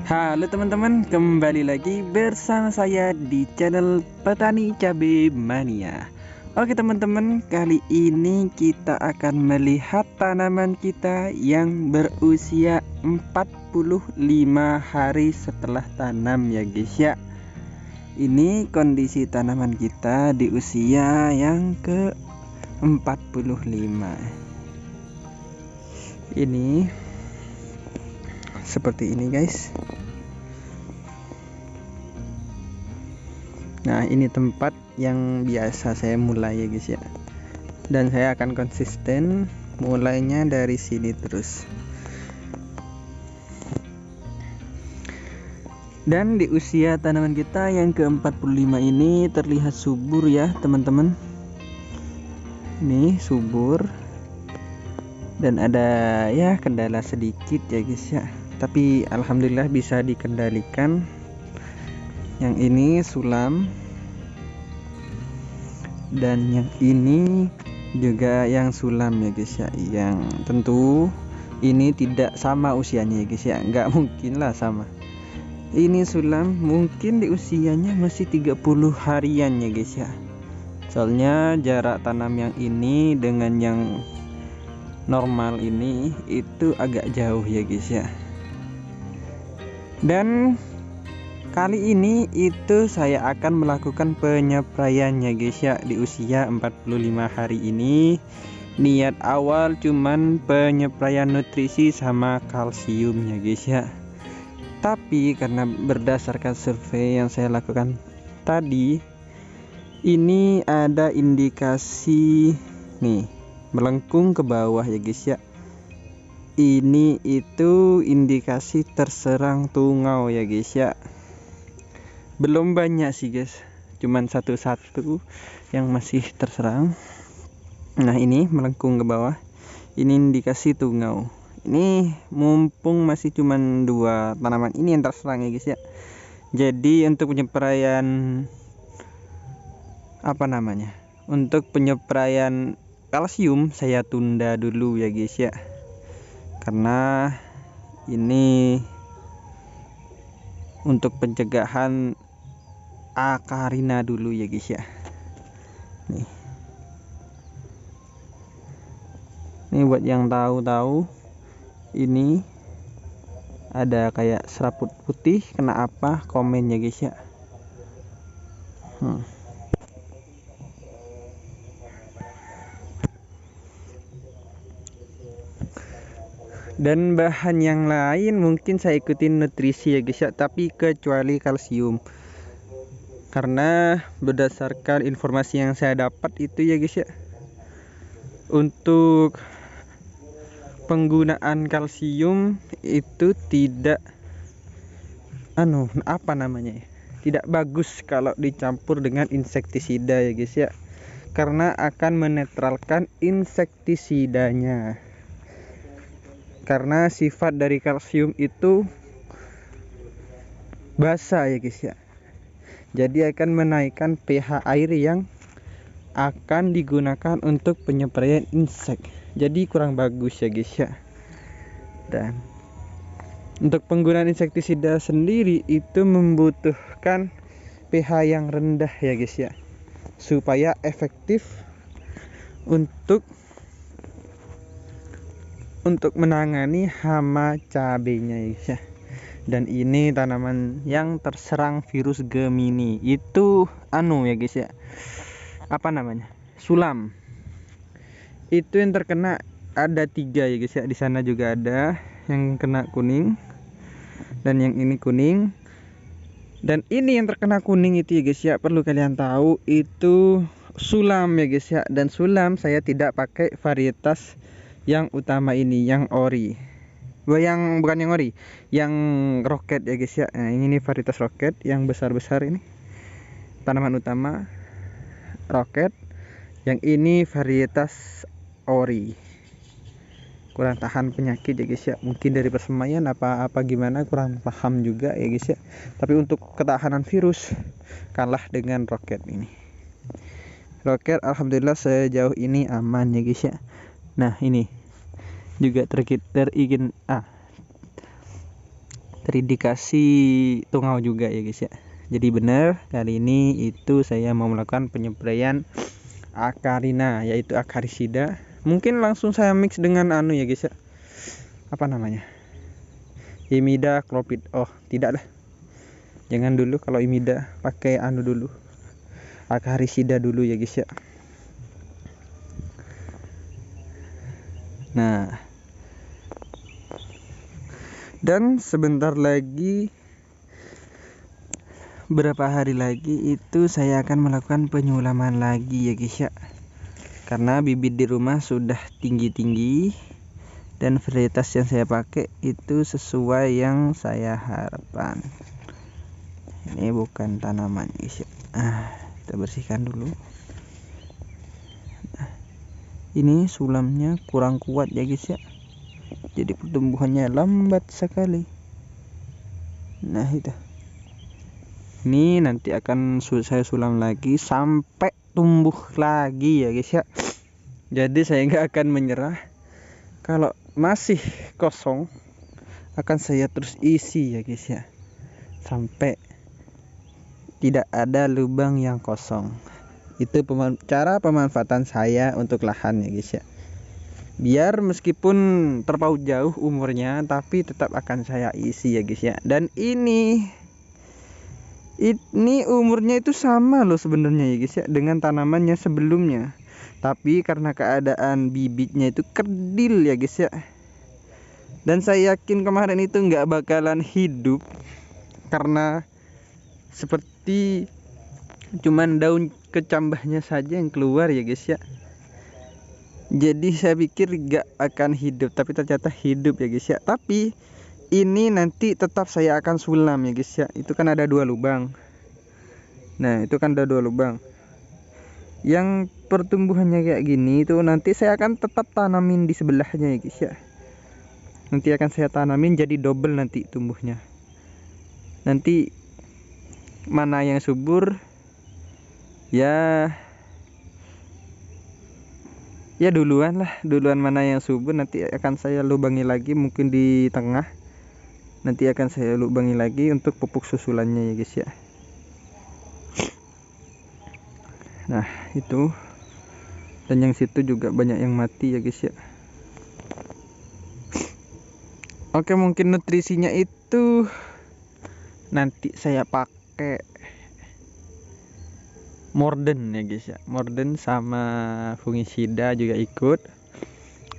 Halo teman-teman, kembali lagi bersama saya di channel Petani Cabe Mania. Oke teman-teman, kali ini kita akan melihat tanaman kita yang berusia 45 hari setelah tanam ya guys ya. Ini kondisi tanaman kita di usia yang ke 45. Ini seperti ini guys. Nah, ini tempat yang biasa saya mulai ya guys ya. Dan saya akan konsisten mulainya dari sini terus. Dan di usia tanaman kita yang ke-45 ini terlihat subur ya teman-teman. Ini subur. Dan ada ya kendala sedikit ya guys ya. Tapi alhamdulillah bisa dikendalikan. Yang ini sulam, dan yang ini juga yang sulam ya guys ya. Yang tentu ini tidak sama usianya ya guys ya, nggak mungkin lah sama. Ini sulam mungkin di usianya masih 30 harian ya guys ya. Soalnya jarak tanam yang ini dengan yang normal ini itu agak jauh ya guys ya. Dan kali ini itu saya akan melakukan penyepraian ya guys ya di usia 45 hari ini. Niat awal cuman penyepraian nutrisi sama kalsium ya guys ya. Tapi karena berdasarkan survei yang saya lakukan tadi, ini ada indikasi nih melengkung ke bawah ya guys ya. Ini itu indikasi terserang tungau ya guys ya. Belum banyak sih guys, cuman satu-satu yang masih terserang. Nah, ini melengkung ke bawah, ini indikasi tungau. Ini mumpung masih cuman 2 tanaman ini yang terserang ya guys ya. Jadi untuk penyepraian untuk penyepraian kalsium saya tunda dulu ya guys ya, karena ini untuk pencegahan akarina dulu ya guys ya. Ini buat yang tahu-tahu, ini ada kayak serabut putih, kena apa komen ya guys ya. Dan bahan yang lain mungkin saya ikutin nutrisi ya guys ya, tapi kecuali kalsium. Karena berdasarkan informasi yang saya dapat itu ya guys ya, untuk penggunaan kalsium itu tidak tidak bagus kalau dicampur dengan insektisida ya guys ya, karena akan menetralkan insektisidanya. Karena sifat dari kalsium itu basa ya guys ya, jadi akan menaikkan pH air yang akan digunakan untuk penyepraian insek. Jadi kurang bagus ya guys ya. Dan untuk penggunaan insektisida sendiri itu membutuhkan pH yang rendah ya guys ya, supaya efektif untuk menangani hama cabenya ya guys ya. Dan ini tanaman yang terserang virus Gemini itu ya guys ya, sulam. Itu yang terkena ada 3 ya guys ya. Di sana juga ada yang kena kuning, dan yang ini kuning, dan ini yang terkena kuning itu ya guys ya. Perlu kalian tahu itu sulam ya guys ya. Dan sulam saya tidak pakai varietas yang utama ini, yang ori. Bukan yang ori, yang roket ya guys ya. Nah, ini varietas roket yang besar-besar, ini tanaman utama roket. Yang ini varietas ori, kurang tahan penyakit ya guys ya. Mungkin dari persemaian apa gimana, kurang paham juga ya guys ya. Tapi untuk ketahanan virus kalah dengan roket ini. Roket alhamdulillah sejauh ini aman ya guys ya. Nah, ini juga terindikasi tungau juga ya guys ya. Jadi benar, kali ini itu saya mau melakukan penyepraian Acarina, yaitu Acaricida. Mungkin langsung saya mix dengan anu ya guys ya, apa namanya, imidacloprid. Oh tidak lah, jangan dulu. Kalau imida pakai anu dulu, Acaricida dulu ya guys ya. Nah, dan sebentar lagi, berapa hari lagi itu saya akan melakukan penyulaman lagi ya guys ya, karena bibit di rumah sudah tinggi-tinggi dan varietas yang saya pakai itu sesuai yang saya harapkan. Ini bukan tanaman guys ya. Kita bersihkan dulu. Ini sulamnya kurang kuat ya guys ya, jadi pertumbuhannya lambat sekali. Nah itu, ini nanti akan saya sulam lagi sampai tumbuh lagi ya guys ya. Jadi saya nggak akan menyerah. Kalau masih kosong akan saya terus isi ya guys ya, sampai tidak ada lubang yang kosong. Itu cara pemanfaatan saya untuk lahan ya guys ya. Biar meskipun terpaut jauh umurnya, tapi tetap akan saya isi ya guys ya. Dan ini umurnya itu sama loh sebenarnya ya guys ya, dengan tanamannya sebelumnya. Tapi karena keadaan bibitnya itu kerdil ya guys ya, dan saya yakin kemarin itu nggak bakalan hidup, karena seperti cuman daun kecambahnya saja yang keluar ya guys ya. Jadi saya pikir gak akan hidup, tapi ternyata hidup ya guys ya. Tapi ini nanti tetap saya akan sulam ya guys ya. Itu kan ada 2 lubang. Nah itu kan ada 2 lubang. Yang pertumbuhannya kayak gini itu nanti saya akan tetap tanamin di sebelahnya ya guys ya. Nanti akan saya tanamin jadi double nanti tumbuhnya. Nanti mana yang subur ya duluan mana yang subur, nanti akan saya lubangi lagi, mungkin di tengah nanti akan saya lubangi lagi untuk pupuk susulannya ya guys ya. Nah itu, dan yang situ juga banyak yang mati ya guys ya. Oke, mungkin nutrisinya itu nanti saya pakai Morden ya guys ya. Morden sama fungisida juga ikut,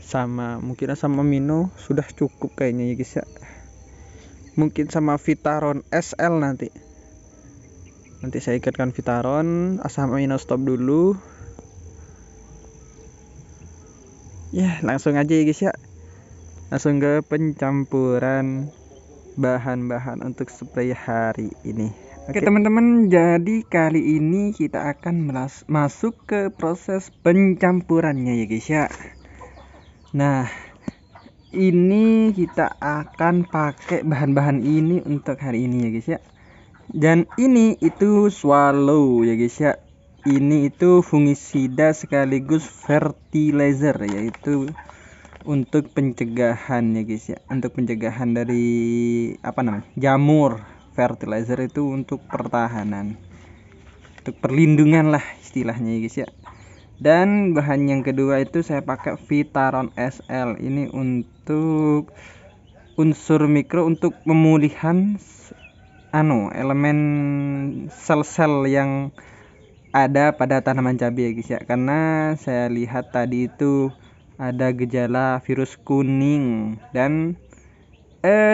sama mungkin sama Mino sudah cukup kayaknya ya guys ya. Mungkin sama Vitaron SL nanti saya ikatkan Vitaron sama Mino, stop dulu ya. Langsung aja ya guys ya, langsung ke pencampuran bahan-bahan untuk spray hari ini. Oke teman-teman, jadi kali ini kita akan masuk ke proses pencampurannya ya guys ya. Nah ini kita akan pakai bahan-bahan ini untuk hari ini ya guys ya. Dan ini itu swallow ya guys ya. Ini itu fungisida sekaligus fertilizer, yaitu untuk pencegahan ya guys ya, untuk pencegahan dari apa namanya, jamur. Fertilizer itu untuk pertahanan, untuk perlindungan lah istilahnya ya guys ya. Dan bahan yang kedua itu saya pakai Vitaron SL. Ini untuk unsur mikro, untuk pemulihan elemen sel-sel yang ada pada tanaman cabai ya guys ya. Karena saya lihat tadi itu ada gejala virus kuning dan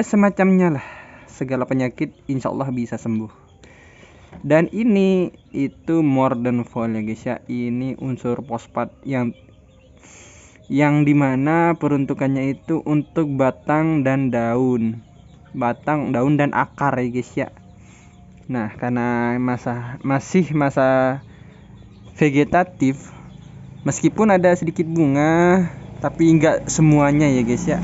semacamnya lah, segala penyakit insya Allah bisa sembuh. Dan ini itu Morden Vol ya guys ya. Ini unsur fosfat yang dimana peruntukannya itu untuk batang dan daun dan akar ya guys ya. Nah karena masih masa vegetatif, meskipun ada sedikit bunga tapi enggak semuanya ya guys ya.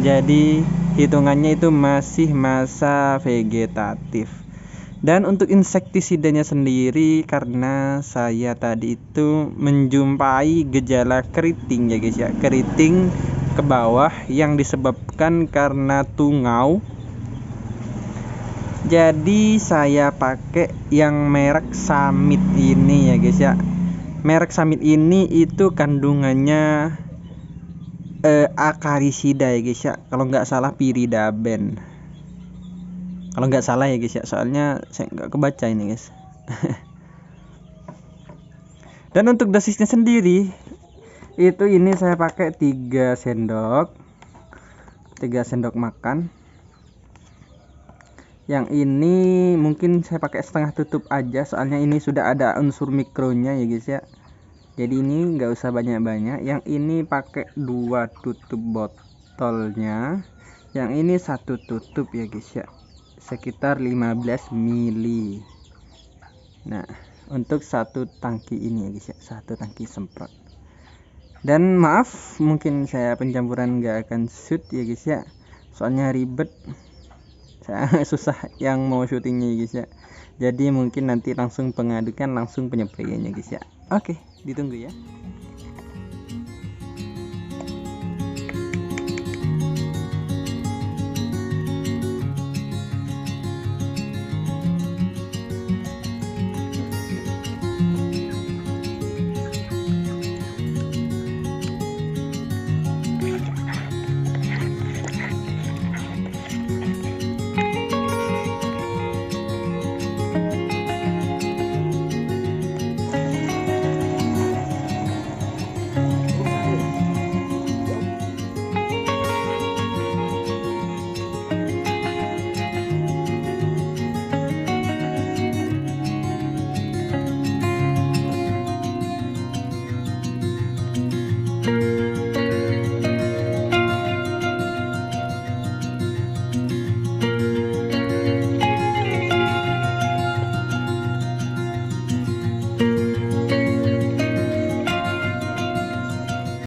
Jadi hitungannya itu masih masa vegetatif. Dan untuk insektisidanya sendiri, karena saya tadi itu menjumpai gejala keriting ya guys ya, keriting ke bawah yang disebabkan karena tungau Jadi saya pakai yang merek Summit ini ya guys ya. Merek Summit ini itu kandungannya akarisida ya guys ya. Kalau nggak salah piridaben. Kalau nggak salah ya guys ya. Soalnya saya nggak kebaca ini guys. Dan untuk dosisnya sendiri itu ini saya pakai 3 sendok makan. Yang ini mungkin saya pakai setengah tutup aja, soalnya ini sudah ada unsur mikronya ya guys ya. Jadi ini nggak usah banyak-banyak. Yang ini pakai 2 tutup botolnya, yang ini 1 tutup ya guys ya, sekitar 15 ml. Nah untuk 1 tangki ini ya guys ya, 1 tangki semprot. Dan maaf mungkin saya pencampuran nggak akan shoot ya guys ya, soalnya ribet, saya susah yang mau syutingnya ya guys ya. Jadi mungkin nanti langsung pengadukan, langsung penyepraiannya guys ya. Oke, ditunggu ya.